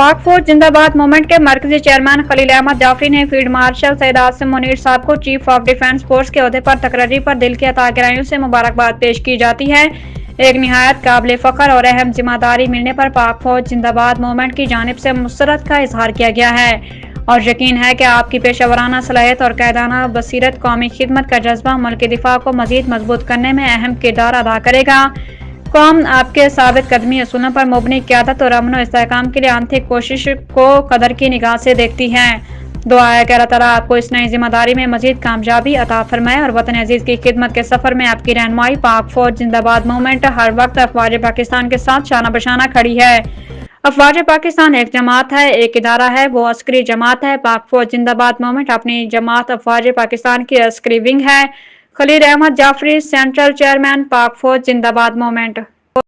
पाक फौज जिंदाबाद मूवमेंट के मरकजी चेयरमैन खलील अहमद जाफरी ने फील्ड मार्शल सैयद आसिम मुनीर साहब को चीफ ऑफ डिफेंस फोर्स के ओहदे पर तकर्री पर दिल की अता गहराइयों से मुबारकबाद पेश की जाती है। एक निहायत काबिल फ़ख्र और अहम जिम्मेदारी मिलने पर पाक फौज जिंदाबाद मूवमेंट की जानिब से मुसरत का इजहार किया गया है और यकीन है कि आपकी पेशेवराना सलाहियत और कायदाना बसीरत कौमी खिदमत का जज्बा मुल्क के दिफा को मजीद मजबूत करने में अहम किरदार अदा करेगा। कौम आपके साबित कदमी असूलों पर मुबनी क़यादत और अमन और इस्तेहकाम के लिए आंतरिक कोशिश को कदर की निगाह से देखती है। दुआ है कि अल्लाह ताला आपको इस नई जिम्मेदारी में मजीद कामयाबी अता फरमाए और वतन अजीज की खिदमत के सफर में आपकी रहनुमाई। पाक फौज जिंदाबाद मूवमेंट हर वक्त अफवाज पाकिस्तान के साथ शाना बशाना खड़ी है। अफवाज पाकिस्तान एक जमात है, एक इदारा है, वो अस्करी जमात है। पाक फौज जिंदाबाद मूवमेंट अपनी जमात अफवाज पाकिस्तान की अस्करी विंग है। खलील अहमद जाफरी, सेंट्रल चेयरमैन, पाक फौज जिंदाबाद मूवमेंट।